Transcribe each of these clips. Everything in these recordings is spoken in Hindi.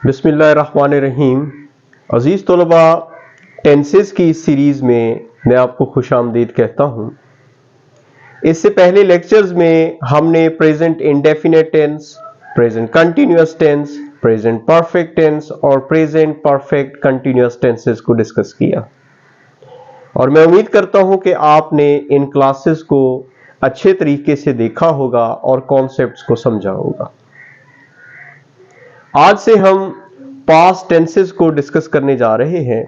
बिस्मिल्लाहिर्रहमानिर्रहीम। अजीज़ तलबा, टेंसेस की इस सीरीज़ में मैं आपको खुशामदीद कहता हूँ। इससे पहले लेक्चर्स में हमने present indefinite tense, present continuous tense, present perfect tense और प्रेजेंट परफेक्ट कंटिन्यूअस टेंसेस को डिस्कस किया और मैं उम्मीद करता हूँ कि आपने इन क्लासेस को अच्छे तरीके से देखा होगा और कॉन्सेप्ट्स को समझा होगा। आज से हम पास्ट टेंसेस को डिस्कस करने जा रहे हैं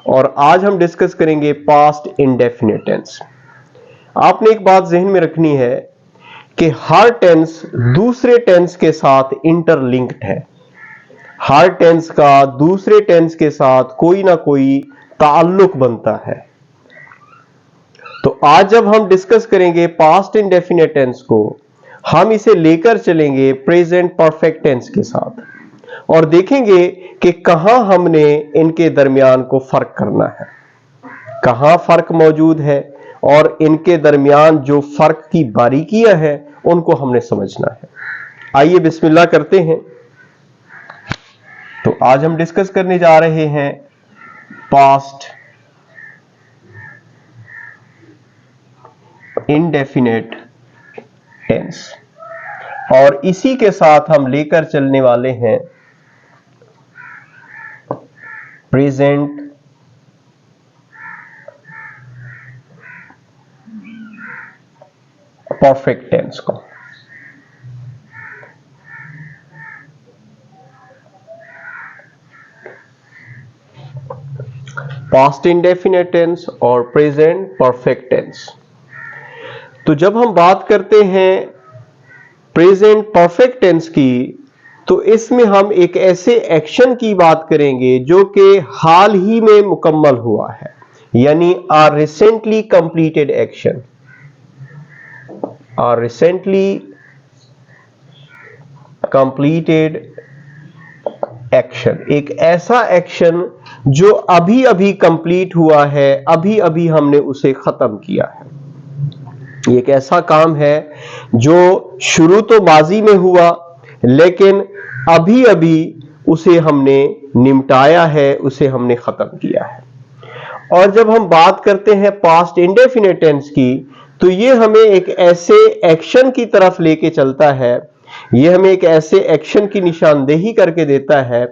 और आज हम डिस्कस करेंगे पास्ट इंडेफिनिट टेंस। आपने एक बात जहन में रखनी है कि हर टेंस दूसरे टेंस के साथ इंटरलिंक्ड है। हर टेंस का दूसरे टेंस के साथ कोई ना कोई ताल्लुक बनता है। तो आज जब हम डिस्कस करेंगे पास्ट इंडेफिनिट टेंस को, हम इसे लेकर चलेंगे प्रेजेंट परफेक्ट टेंस के साथ और देखेंगे कि कहां हमने इनके दरमियान को फर्क करना है, कहां फर्क मौजूद है और इनके दरमियान जो फर्क की बारीकियां हैं उनको हमने समझना है। आइए बिस्मिल्लाह करते हैं। तो आज हम डिस्कस करने जा रहे हैं पास्ट इंडेफिनिट टेंस और इसी के साथ हम लेकर चलने वाले हैं प्रेजेंट परफेक्ट टेंस को। पास्ट इंडेफिनिट टेंस और प्रेजेंट परफेक्ट टेंस। तो जब हम बात करते हैं प्रेजेंट परफेक्ट टेंस की, तो इसमें हम एक ऐसे एक्शन की बात करेंगे जो कि हाल ही में मुकम्मल हुआ है, यानी are recently completed action. Are recently completed action, एक ऐसा एक्शन जो अभी अभी कंप्लीट हुआ है, अभी अभी हमने उसे खत्म किया है। एक ऐसा काम है जो शुरू तो माजी में हुआ लेकिन अभी अभी उसे हमने निपटाया है, उसे हमने खत्म किया है। और जब हम बात करते हैं पास्ट इंडेफिनिट टेंस की, तो ये हमें एक ऐसे एक्शन की तरफ लेके चलता है, ये हमें एक ऐसे एक्शन की निशानदेही करके देता है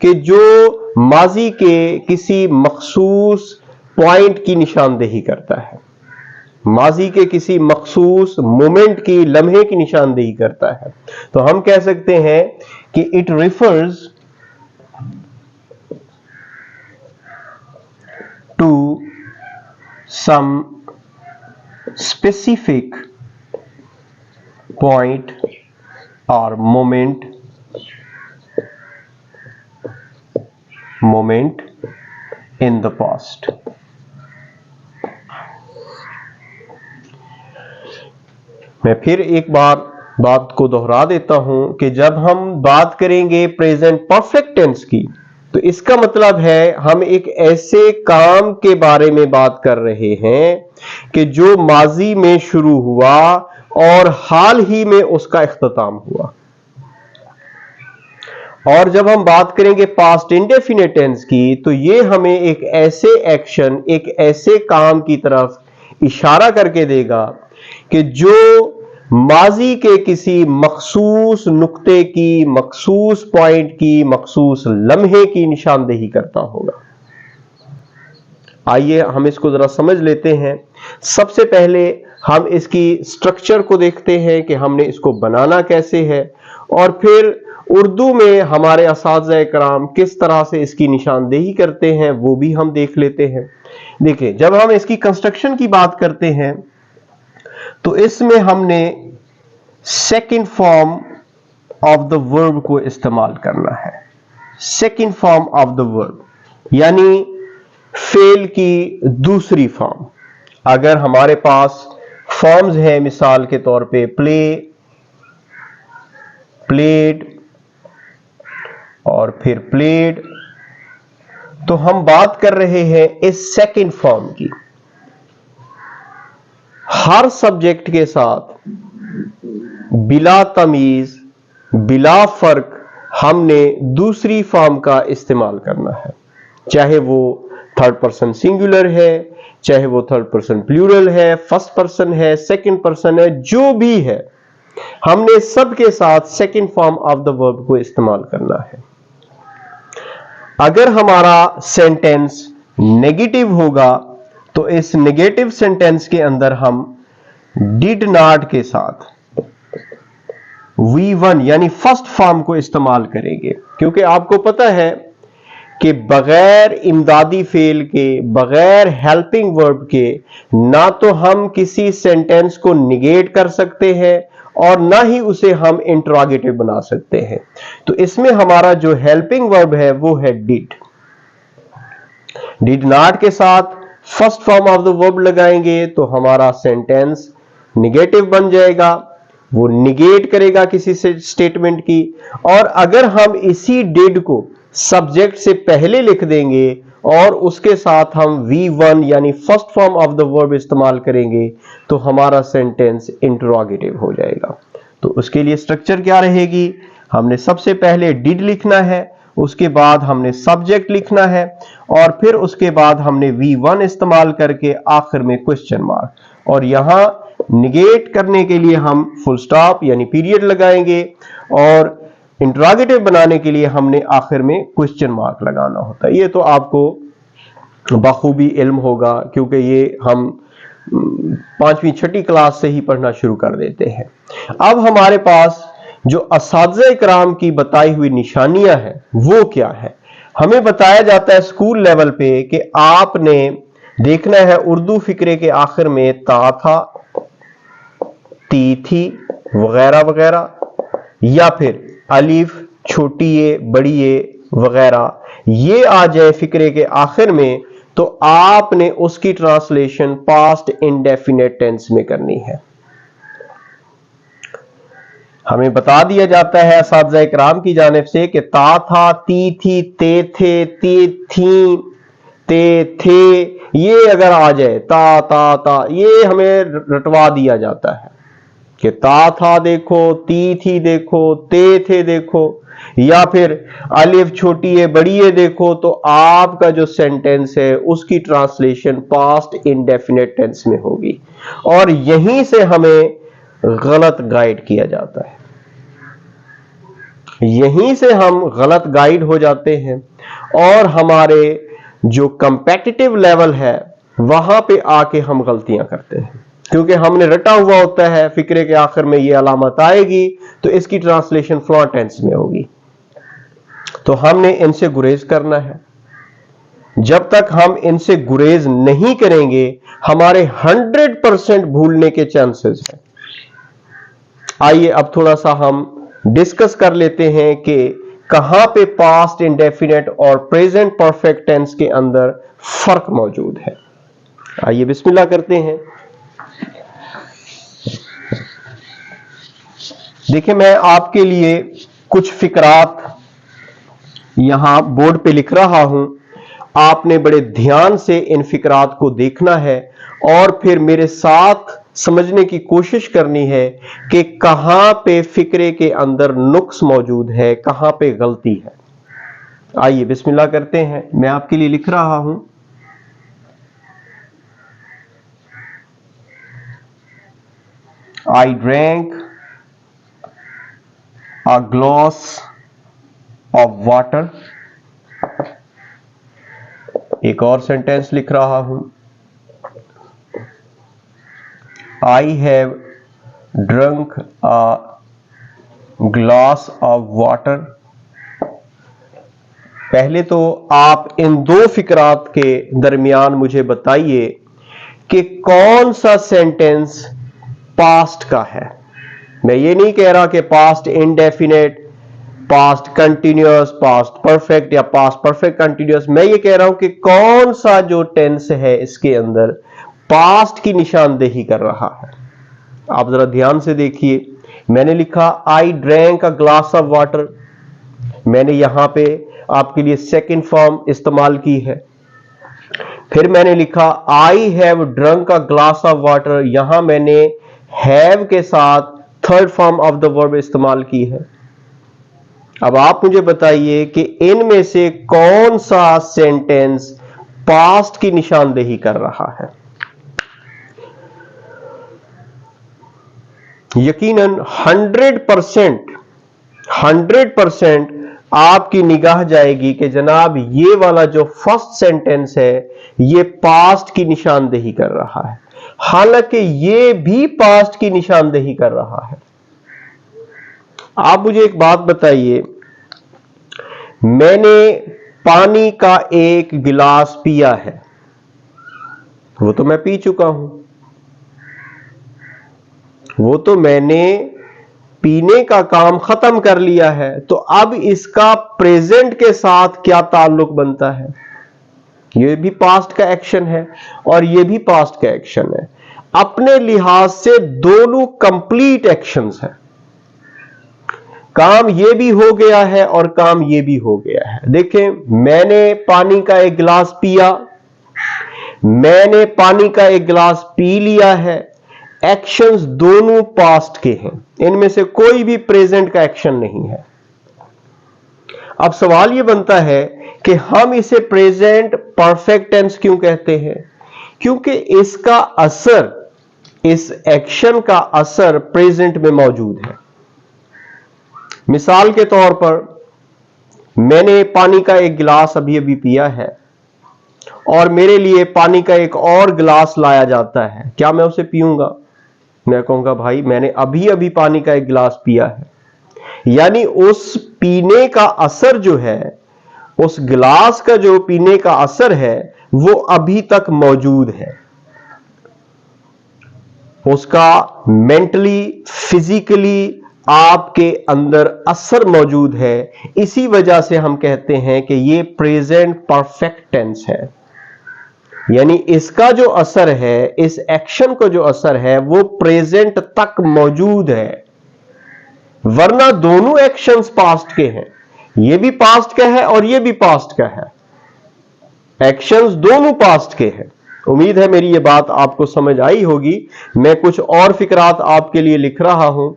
कि जो माजी के किसी मखसूस पॉइंट की निशानदेही करता है, माजी के किसी मखसूस मोमेंट की, लम्हे की निशानदेही करता है। तो हम कह सकते हैं कि it refers to some specific point और मोमेंट इन द पास्ट। मैं फिर एक बार बात को दोहरा देता हूं कि जब हम बात करेंगे प्रेजेंट परफेक्ट टेंस की, तो इसका मतलब है हम एक ऐसे काम के बारे में बात कर रहे हैं कि जो माजी में शुरू हुआ और हाल ही में उसका इख्तिताम हुआ। और जब हम बात करेंगे पास्ट इंडेफिनिट टेंस की, तो ये हमें एक ऐसे एक्शन, एक ऐसे काम की तरफ इशारा करके देगा कि जो माजी के किसी मखसूस नुक्ते की, मखसूस पॉइंट की, मखसूस लम्हे की निशानदेही करता होगा। आइए हम इसको जरा समझ लेते हैं। सबसे पहले हम इसकी स्ट्रक्चर को देखते हैं कि हमने इसको बनाना कैसे है और फिर उर्दू में हमारे असातिज़ा कराम किस तरह से इसकी निशानदेही करते हैं वो भी हम देख लेते हैं। देखिए, जब हम इसकी कंस्ट्रक्शन की बात करते हैं तो इसमें हमने second form of the verb को इस्तेमाल करना है। Second form of the verb यानी फेल की दूसरी फॉर्म। अगर हमारे पास फॉर्म्स हैं, मिसाल के तौर पे प्ले, प्लेड और फिर प्लेड, तो हम बात कर रहे हैं इस सेकंड फॉर्म की। हर सब्जेक्ट के साथ बिला तमीज, बिला फर्क हमने दूसरी फॉर्म का इस्तेमाल करना है, चाहे वो थर्ड पर्सन सिंगुलर है, चाहे वो थर्ड पर्सन प्लूरल है, फर्स्ट पर्सन है, सेकंड पर्सन है, जो भी है, हमने सबके साथ second form of the verb को इस्तेमाल करना है। अगर हमारा सेंटेंस नेगेटिव होगा तो इस नेगेटिव सेंटेंस के अंदर हम डिड नॉट के साथ V1 यानी फर्स्ट फॉर्म को इस्तेमाल करेंगे, क्योंकि आपको पता है कि बगैर इमदादी फेल के, बगैर हेल्पिंग वर्ब के ना तो हम किसी सेंटेंस को निगेट कर सकते हैं और ना ही उसे हम इंटरोगेटिव बना सकते हैं। तो इसमें हमारा जो हेल्पिंग वर्ब है वो है डिड। डिड नॉट के साथ first form of the verb लगाएंगे तो हमारा सेंटेंस निगेटिव बन जाएगा, वो निगेट करेगा किसी से स्टेटमेंट की। और अगर हम इसी डिड को सब्जेक्ट से पहले लिख देंगे और उसके साथ हम V1 यानी first form of the verb इस्तेमाल करेंगे तो हमारा सेंटेंस इंटरोगेटिव हो जाएगा। तो उसके लिए स्ट्रक्चर क्या रहेगी, हमने सबसे पहले डिड लिखना है, उसके बाद हमने सब्जेक्ट लिखना है और फिर उसके बाद हमने V1 इस्तेमाल करके आखिर में क्वेश्चन मार्क, और यहां निगेट करने के लिए हम फुल स्टॉप यानी पीरियड लगाएंगे और इंटरोगेटिव बनाने के लिए हमने आखिर में क्वेश्चन मार्क लगाना होता है। ये तो आपको बखूबी इल्म होगा क्योंकि ये हम 5वीं 6ठी क्लास से ही पढ़ना शुरू कर देते हैं। अब हमारे पास जो असातिज़ा इकराम की बताई हुई निशानियां हैं वो क्या है, हमें बताया जाता है स्कूल लेवल पे कि आपने देखना है उर्दू फिक्रे के आखिर में ता था, ती थी वगैरह वगैरह, या फिर अलिफ, छोटी ए, बड़ी ए वगैरह, ये आ जाए फिक्रे के आखिर में तो आपने उसकी ट्रांसलेशन पास्ट इंडेफिनेट टेंस में करनी है। हमें बता दिया जाता है असातिज़ा इकराम की जानिब से कि ता था, ती थी, ते थे, ती थी, ते थे, ये अगर आ जाए ता ता ता, ये हमें रटवा दिया जाता है कि ता था देखो, ती थी देखो, ते थे देखो, या फिर अलिफ छोटी है बड़ी है देखो, तो आपका जो सेंटेंस है उसकी ट्रांसलेशन पास्ट इंडेफिनेट टेंस में होगी और यहीं से हमें गलत गाइड किया जाता है, यहीं से हम गलत गाइड हो जाते हैं और हमारे जो कंपेटिटिव लेवल है वहां पे आके हम गलतियां करते हैं, क्योंकि हमने रटा हुआ होता है फिक्रे के आखिर में ये अलामत आएगी तो इसकी ट्रांसलेशन फ्लॉ टेंस में होगी। तो हमने इनसे गुरेज करना है। जब तक हम इनसे गुरेज नहीं करेंगे हमारे 100% भूलने के चांसेस हैं। आइए अब थोड़ा सा हम डिस्कस कर लेते हैं कि कहां पे पास्ट इंडेफिनेट और प्रेजेंट परफेक्ट टेंस के अंदर फर्क मौजूद है। आइए बिस्मिल्लाह करते हैं। देखिए मैं आपके लिए कुछ फिकरात यहां बोर्ड पे लिख रहा हूं, आपने बड़े ध्यान से इन फिकरात को देखना है और फिर मेरे साथ समझने की कोशिश करनी है कि कहां पे फिक्रे के अंदर नुक्स मौजूद है, कहां पे गलती है। आइए बिस्मिल्लाह करते हैं। मैं आपके लिए लिख रहा हूं, I drank a glass of water। एक और सेंटेंस लिख रहा हूं, I have drunk a glass of water। पहले तो आप इन दो फिकरात के दरमियान मुझे बताइए कि कौन सा सेंटेंस पास्ट का है। मैं ये नहीं कह रहा कि past indefinite, past continuous, past perfect या पास्ट परफेक्ट कंटिन्यूअस। मैं ये कह रहा हूं कि कौन सा जो टेंस है इसके अंदर पास्ट की निशानदेही कर रहा है। आप जरा ध्यान से देखिए, मैंने लिखा I drank a glass of water, मैंने यहां पे आपके लिए सेकंड फॉर्म इस्तेमाल की है। फिर मैंने लिखा I have drunk a glass of water, यहां मैंने हैव के साथ third form of the verb इस्तेमाल की है। अब आप मुझे बताइए कि इनमें से कौन सा सेंटेंस पास्ट की निशानदेही कर रहा है। यकीनन 100% आपकी निगाह जाएगी कि जनाब ये वाला जो फर्स्ट सेंटेंस है ये पास्ट की निशानदेही कर रहा है, हालांकि ये भी पास्ट की निशानदेही कर रहा है। आप मुझे एक बात बताइए, मैंने पानी का एक गिलास पिया है, वो तो मैं पी चुका हूं, वो तो मैंने पीने का काम खत्म कर लिया है, तो अब इसका प्रेजेंट के साथ क्या ताल्लुक बनता है। ये भी पास्ट का एक्शन है और ये भी पास्ट का एक्शन है। अपने लिहाज से दोनों कंप्लीट एक्शंस हैं। काम ये भी हो गया है और काम ये भी हो गया है। देखें, मैंने पानी का एक गिलास पिया, मैंने पानी का एक गिलास पी लिया है। एक्शंस दोनों पास्ट के हैं, इनमें से कोई भी प्रेजेंट का एक्शन नहीं है। अब सवाल यह बनता है कि हम इसे प्रेजेंट परफेक्ट टेंस क्यों कहते हैं? क्योंकि इसका असर, इस एक्शन का असर प्रेजेंट में मौजूद है। मिसाल के तौर पर, मैंने पानी का एक गिलास अभी अभी पिया है और मेरे लिए पानी का एक और गिलास लाया जाता है, क्या मैं उसे पीऊंगा? मैं कहूंगा भाई मैंने अभी अभी पानी का एक गिलास पिया है, यानी उस पीने का असर जो है, उस गिलास का जो पीने का असर है वो अभी तक मौजूद है, उसका मेंटली फिजिकली आपके अंदर असर मौजूद है। इसी वजह से हम कहते हैं कि ये प्रेजेंट परफेक्ट टेंस है, यानी इसका जो असर है, इस एक्शन को जो असर है वो प्रेजेंट तक मौजूद है। वरना दोनों एक्शंस पास्ट के हैं, ये भी पास्ट का है और ये भी पास्ट का है। एक्शंस दोनों पास्ट के हैं। उम्मीद है मेरी ये बात आपको समझ आई होगी। मैं कुछ और फिक्रात आपके लिए लिख रहा हूं,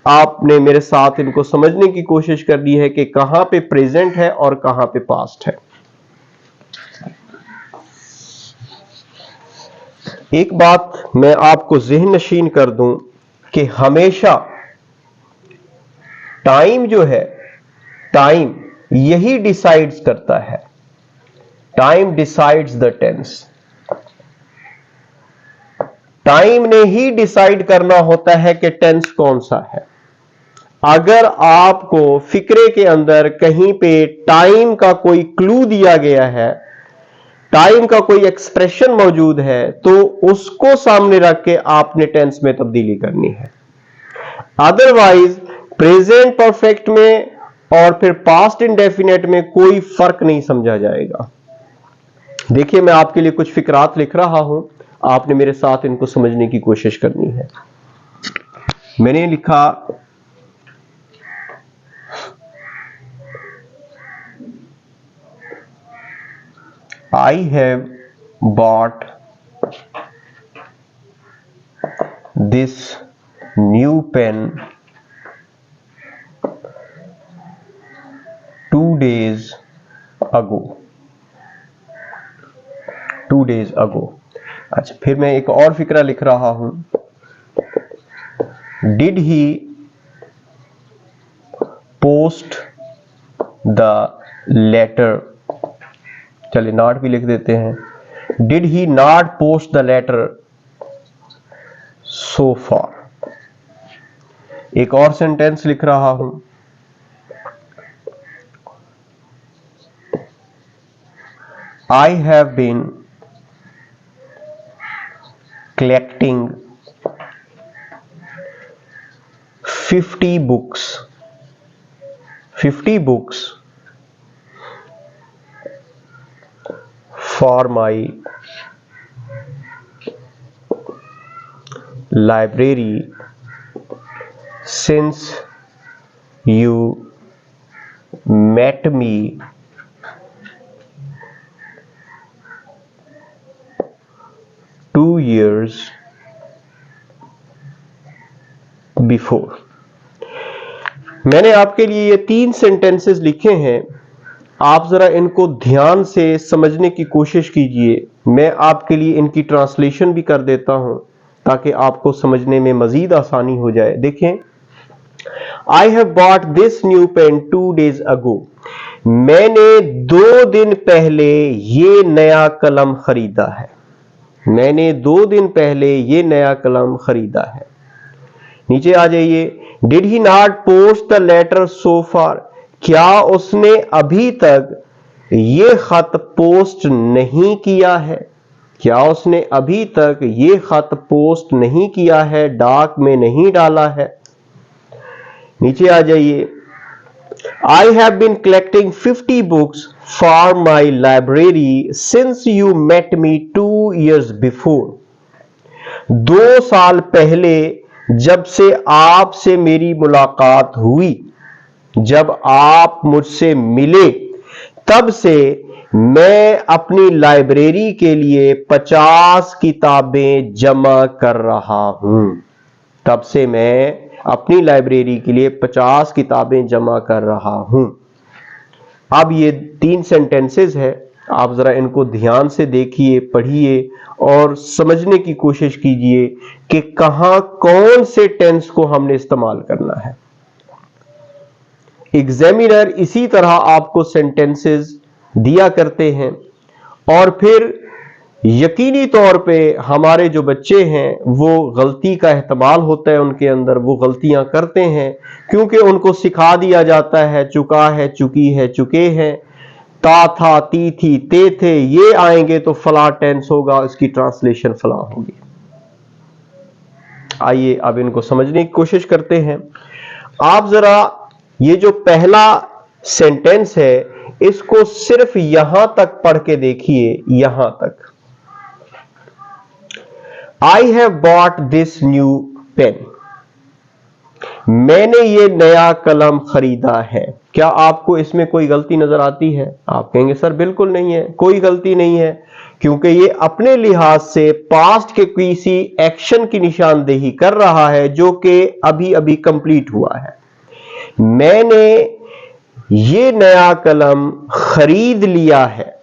आपने मेरे साथ इनको समझने की कोशिश करनी है कि कहां पे प्रेजेंट है और कहां पे पास्ट है। एक बात मैं आपको ज़हन नशीन कर दूं कि हमेशा टाइम जो है, टाइम यही डिसाइड्स करता है। Time decides the tense. Time ने ही डिसाइड करना होता है कि टेंस कौन सा है। अगर आपको फिक्रे के अंदर कहीं पे टाइम का कोई क्लू दिया गया है, टाइम का कोई एक्सप्रेशन मौजूद है, तो उसको सामने रख के आपने टेंस में तब्दीली करनी है। अदरवाइज प्रेजेंट परफेक्ट में और फिर पास्ट इंडेफिनेट में कोई फर्क नहीं समझा जाएगा। देखिए, मैं आपके लिए कुछ फिक्रात लिख रहा हूं, आपने मेरे साथ इनको समझने की कोशिश करनी है। मैंने लिखा, I have bought this new pen 2 days ago. 2 days ago. अच्छा, फिर मैं एक और फिक्रा लिख रहा हूं। Did he post the letter? चलिए नॉट भी लिख देते हैं। Did he not post the letter so far? एक और सेंटेंस लिख रहा हूं। I have been collecting 50 books. 50 books for my library since you met me 2 years before. मैंने आपके लिए ये 3 सेंटेंसेस लिखे हैं, आप जरा इनको ध्यान से समझने की कोशिश कीजिए। मैं आपके लिए इनकी ट्रांसलेशन भी कर देता हूं ताकि आपको समझने में मजीद आसानी हो जाए। देखें, I have bought this new pen 2 days ago. मैंने 2 दिन पहले ये नया कलम खरीदा है। मैंने 2 दिन पहले ये नया कलम खरीदा है। नीचे आ जाइए, Did he not post the letter so far? क्या उसने अभी तक ये खत पोस्ट नहीं किया है? क्या उसने अभी तक ये खत पोस्ट नहीं किया है, डाक में नहीं डाला है? नीचे आ जाइए, I have been collecting 50 books for my library since you met me 2 years before. 2 साल पहले जब से आपसे मेरी मुलाकात हुई, जब आप मुझसे मिले, तब से मैं अपनी लाइब्रेरी के लिए 50 किताबें जमा कर रहा हूं। तब से मैं अपनी लाइब्रेरी के लिए 50 किताबें जमा कर रहा हूं। अब ये 3 सेंटेंसेस है, आप जरा इनको ध्यान से देखिए, पढ़िए और समझने की कोशिश कीजिए कि कहां कौन से टेंस को हमने इस्तेमाल करना है। एग्जामिनर इसी तरह आपको सेंटेंसेस दिया करते हैं और फिर यकीनी तौर पे हमारे जो बच्चे हैं वो गलती का एहतमाल होता है उनके अंदर, वो गलतियां करते हैं क्योंकि उनको सिखा दिया जाता है चुका है, चुकी है, चुके हैं, ता था, ती थी, ते थे, ये आएंगे तो फला टेंस होगा, इसकी ट्रांसलेशन फला होगी। आइए अब इनको समझने की कोशिश करते हैं। आप जरा ये जो पहला सेंटेंस है इसको सिर्फ यहां तक पढ़ के देखिए, यहां तक। I have bought this new pen. मैंने ये नया कलम खरीदा है। क्या आपको इसमें कोई गलती नजर आती है? आप कहेंगे सर बिल्कुल नहीं है, कोई गलती नहीं है, क्योंकि ये अपने लिहाज से पास्ट के किसी एक्शन की निशानदेही कर रहा है जो कि अभी अभी कंप्लीट हुआ है। मैंने ये नया कलम खरीद लिया है,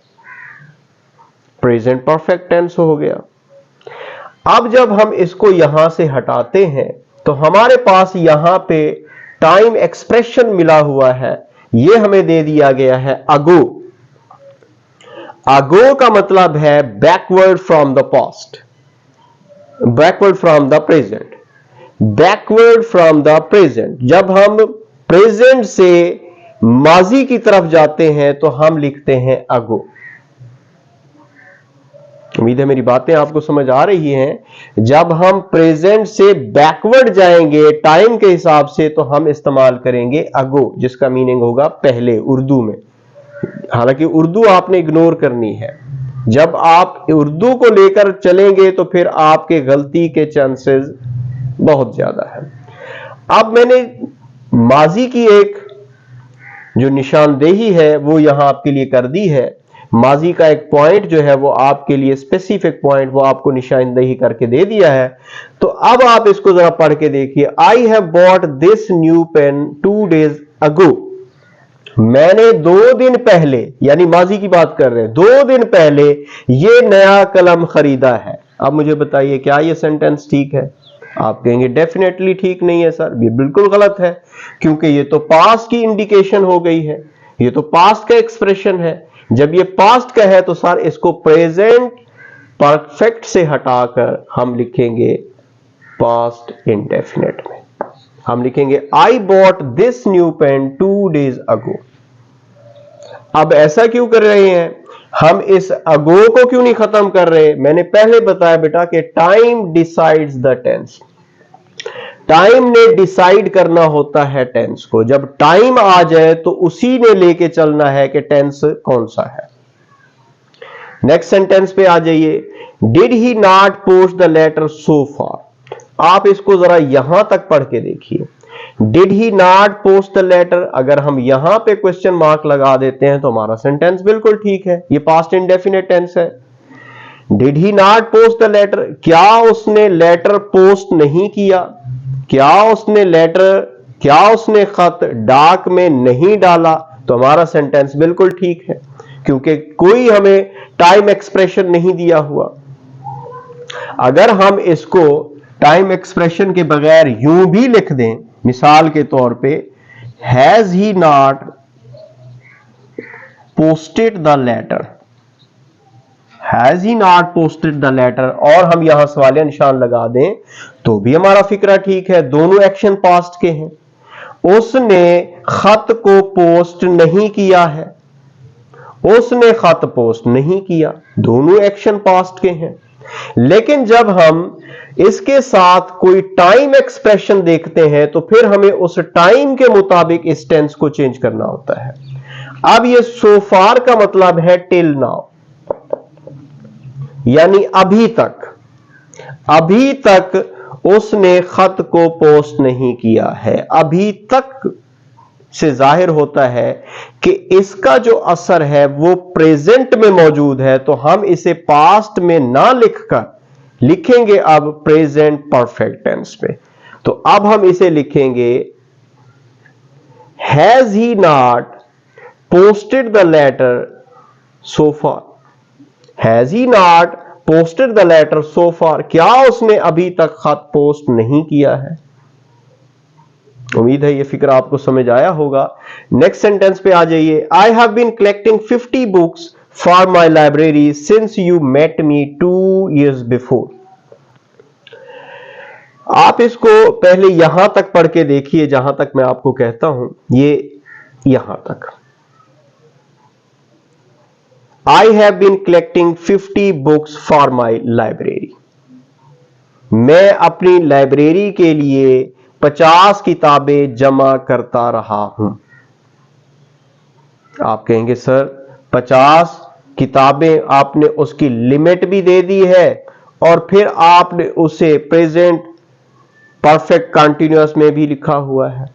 प्रेजेंट परफेक्ट टेंस हो गया। अब जब हम इसको यहां से हटाते हैं तो हमारे पास यहां पे टाइम एक्सप्रेशन मिला हुआ है, ये हमें दे दिया गया है अगो। अगो का मतलब है backward from the past, backward from the present, backward from the present. जब हम प्रेजेंट से माजी की तरफ जाते हैं तो हम लिखते हैं अगो। उम्मीद है मेरी बातें आपको समझ आ रही हैं। जब हम प्रेजेंट से बैकवर्ड जाएंगे टाइम के हिसाब से तो हम इस्तेमाल करेंगे अगो, जिसका मीनिंग होगा पहले उर्दू में। हालांकि उर्दू आपने इग्नोर करनी है। जब आप उर्दू को लेकर चलेंगे तो फिर आपके गलती के चांसेस बहुत ज्यादा है। अब मैंने माजी की एक जो निशानदेही है वो यहां आपके लिए कर दी है। माजी का एक पॉइंट जो है वो आपके लिए स्पेसिफिक पॉइंट वो आपको निशानदेही करके दे दिया है। तो अब आप इसको जरा पढ़ के देखिए। I have bought this new pen 2 days ago. मैंने 2 दिन पहले, यानी माजी की बात कर रहे हैं, 2 दिन पहले ये नया कलम खरीदा है। अब मुझे बताइए क्या ये सेंटेंस ठीक है? आप कहेंगे डेफिनेटली ठीक नहीं है सर, ये बिल्कुल गलत है, क्योंकि ये तो पास्ट की इंडिकेशन हो गई है, ये तो पास्ट का एक्सप्रेशन है। जब ये पास्ट का है तो सर इसको प्रेजेंट परफेक्ट से हटाकर हम लिखेंगे पास्ट इंडेफिनिट में। हम लिखेंगे I bought this new pen 2 days ago. अब ऐसा क्यों कर रहे हैं? हम इस अगो को क्यों नहीं खत्म कर रहे? मैंने पहले बताया बेटा कि time decides the tense. Time ने डिसाइड करना होता है टेंस को। जब टाइम आ जाए तो उसी ने लेके चलना है कि टेंस कौन सा है। नेक्स्ट सेंटेंस पे आ जाइए। Did he not post the letter so far. आप इसको जरा यहां तक पढ़ के देखिए। Did he not post the letter, अगर हम यहां पे क्वेश्चन मार्क लगा देते हैं तो हमारा सेंटेंस बिल्कुल ठीक है, ये पास्ट इंडेफिनिट टेंस है। Did he not post the letter, क्या उसने लेटर पोस्ट नहीं किया? क्या उसने लेटर क्या उसने खत डाक में नहीं डाला? तो हमारा सेंटेंस बिल्कुल ठीक है, क्योंकि कोई हमें टाइम एक्सप्रेशन नहीं दिया हुआ। अगर हम इसको टाइम एक्सप्रेशन के बगैर यूं भी लिख दें, मिसाल के तौर पे, has he not posted the letter, has he not posted the letter, और हम यहां सवालिया निशान लगा दें तो भी हमारा फिक्रा ठीक है, दोनों एक्शन पास्ट के हैं। उसने खत को पोस्ट नहीं किया है, उसने खत पोस्ट नहीं किया, दोनों एक्शन पास्ट के हैं। लेकिन जब हम इसके साथ कोई टाइम एक्सप्रेशन देखते हैं तो फिर हमें उस टाइम के मुताबिक इस टेंस को चेंज करना होता है। अब ये सो फार का मतलब है टिल नाउ, यानी अभी तक, अभी तक उसने खत को पोस्ट नहीं किया है। अभी तक से जाहिर होता है कि इसका जो असर है वो प्रेजेंट में मौजूद है, तो हम इसे पास्ट में ना लिखकर लिखेंगे अब प्रेजेंट परफेक्ट टेंस में। तो अब हम इसे लिखेंगे has he not posted the letter so far, has he not posted the letter so far, क्या उसने अभी तक खत पोस्ट नहीं किया है। उम्मीद है ये फिक्र आपको समझ आया होगा। नेक्स्ट सेंटेंस पे आ जाइए। I have been collecting 50 books for my library since you met me 2 years before. आप इसको पहले यहां तक पढ़ के देखिए जहां तक मैं आपको कहता हूं, ये यहां तक। I have been collecting 50 books for my library, मैं अपनी लाइब्रेरी के लिए 50 किताबें जमा करता रहा हूं। आप कहेंगे सर 50 किताबें आपने उसकी लिमिट भी दे दी है और फिर आपने उसे प्रेजेंट परफेक्ट कंटीन्यूअस में भी लिखा हुआ है।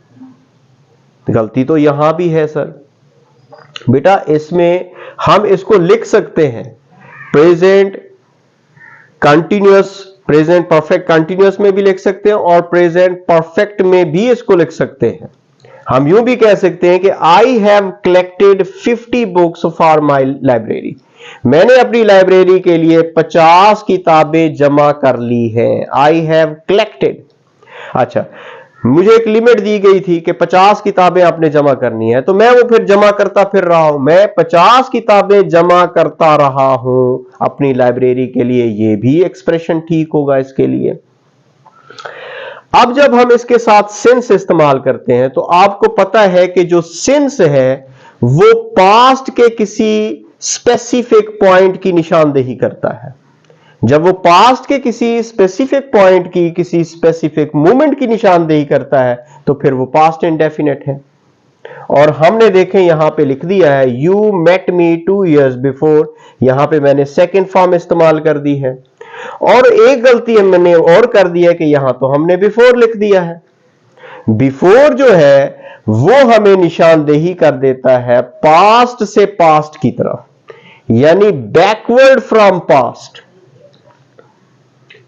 गलती तो यहां भी है सर। बेटा इसमें हम इसको लिख सकते हैं present continuous, present perfect continuous में भी लिख सकते हैं और प्रेजेंट परफेक्ट में भी इसको लिख सकते हैं। हम यूं भी कह सकते हैं कि आई have collected 50 books for my library, मैंने अपनी लाइब्रेरी के लिए 50 किताबें जमा कर ली हैं। आई हैव कलेक्टेड। अच्छा, मुझे एक लिमिट दी गई थी कि 50 किताबें आपने जमा करनी है, तो मैं वो फिर जमा करता फिर रहा हूं। मैं 50 किताबें जमा करता रहा हूं अपनी लाइब्रेरी के लिए, ये भी एक्सप्रेशन ठीक होगा इसके लिए। अब जब हम इसके साथ सिंस इस्तेमाल करते हैं तो आपको पता है कि जो सिंस है वो पास्ट के किसी स्पेसिफिक पॉइंट की निशानदेही करता है। जब वो पास्ट के किसी स्पेसिफिक पॉइंट की, किसी स्पेसिफिक मोमेंट की निशानदेही करता है तो फिर वो पास्ट इंडेफिनिट है। और हमने देखें यहां पे लिख दिया है you met me 2 years before, यहां पे मैंने सेकंड फॉर्म इस्तेमाल कर दी है। और एक गलती मैंने और कर दी है कि यहां तो हमने बिफोर लिख दिया है। बिफोर जो है वो हमें निशानदेही कर देता है पास्ट से पास्ट की तरफ, यानी बैकवर्ड फ्रॉम पास्ट।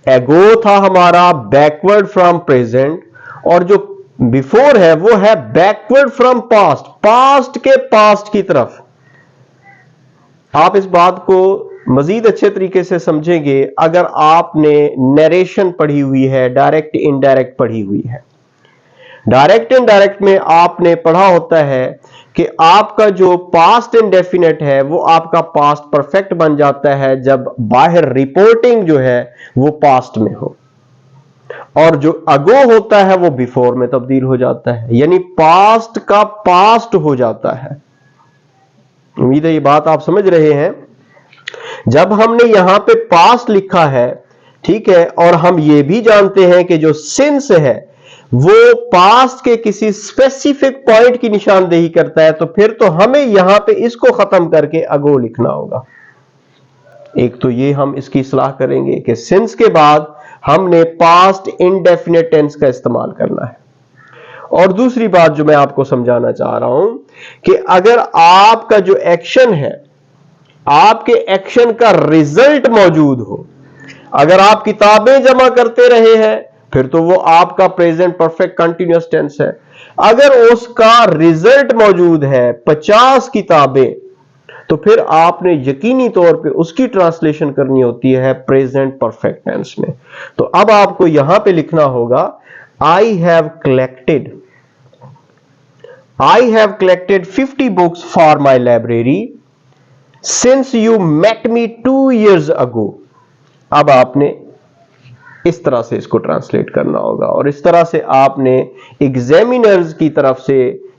एगो था हमारा बैकवर्ड फ्रॉम प्रेजेंट, और जो बिफोर है वो है बैकवर्ड फ्रॉम पास्ट, पास्ट के पास्ट की तरफ। आप इस बात को मजीद अच्छे तरीके से समझेंगे अगर आपने नरेशन पढ़ी हुई है, डायरेक्ट इनडायरेक्ट पढ़ी हुई है। डायरेक्ट इनडायरेक्ट में आपने पढ़ा होता है कि आपका जो पास्ट इंडेफिनिट है वो आपका पास्ट परफेक्ट बन जाता है जब बाहर रिपोर्टिंग जो है वो पास्ट में हो, और जो अगो होता है वो बिफोर में तब्दील हो जाता है, यानी पास्ट का पास्ट हो जाता है। उम्मीद है ये बात आप समझ रहे हैं। जब हमने यहां पे पास्ट लिखा है, ठीक है, और हम ये भी जानते हैं कि जो सिंस है वो पास्ट के किसी स्पेसिफिक पॉइंट की निशानदेही करता है, तो फिर तो हमें यहां पे इसको खत्म करके अगो लिखना होगा। एक तो ये हम इसकी सलाह करेंगे कि सिंस के बाद हमने पास्ट इंडेफिनिट टेंस का इस्तेमाल करना है। और दूसरी बात जो मैं आपको समझाना चाह रहा हूं कि अगर आपका जो एक्शन है, आपके एक्शन का रिजल्ट मौजूद हो, अगर आप किताबें जमा करते रहे हैं फिर तो वो आपका प्रेजेंट परफेक्ट कंटिन्यूअस टेंस है। अगर उसका रिजल्ट मौजूद है 50 किताबें, तो फिर आपने यकीनी तौर पे उसकी ट्रांसलेशन करनी होती है प्रेजेंट परफेक्ट टेंस में। तो अब आपको यहां पे लिखना होगा I have collected 50 books for my library since you met me 2 years ago। अब आपने इस तरह से इसको ट्रांसलेट करना होगा और इस तरह से आपने एग्जामिनर्स की तरफ से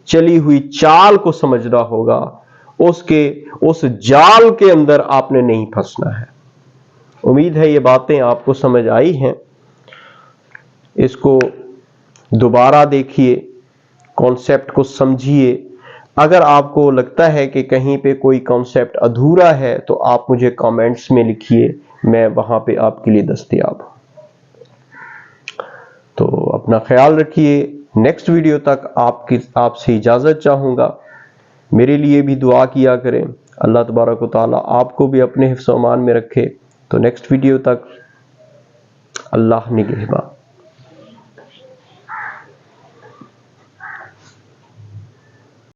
चली हुई चाल को समझना होगा। उस जाल के अंदर आपने नहीं फंसना है। उम्मीद है ये बातें आपको समझ आई हैं। इसको दोबारा देखिए, कॉन्सेप्ट को समझिए। अगर आपको लगता है कि कहीं पे कोई कॉन्सेप्ट अधूरा है तो आप मुझे कमेंट्स में लिखिए, मैं वहां पे आपके लिए दस्तयाब हूं। तो अपना ख्याल रखिए। नेक्स्ट वीडियो तक आपसे इजाजत चाहूंगा। मेरे लिए भी दुआ किया करें, अल्लाह तबारक व तआला आपको भी अपने हिफ्ज़-ओ-अमान में रखे। तो नेक्स्ट वीडियो तक अल्लाह निगहबान।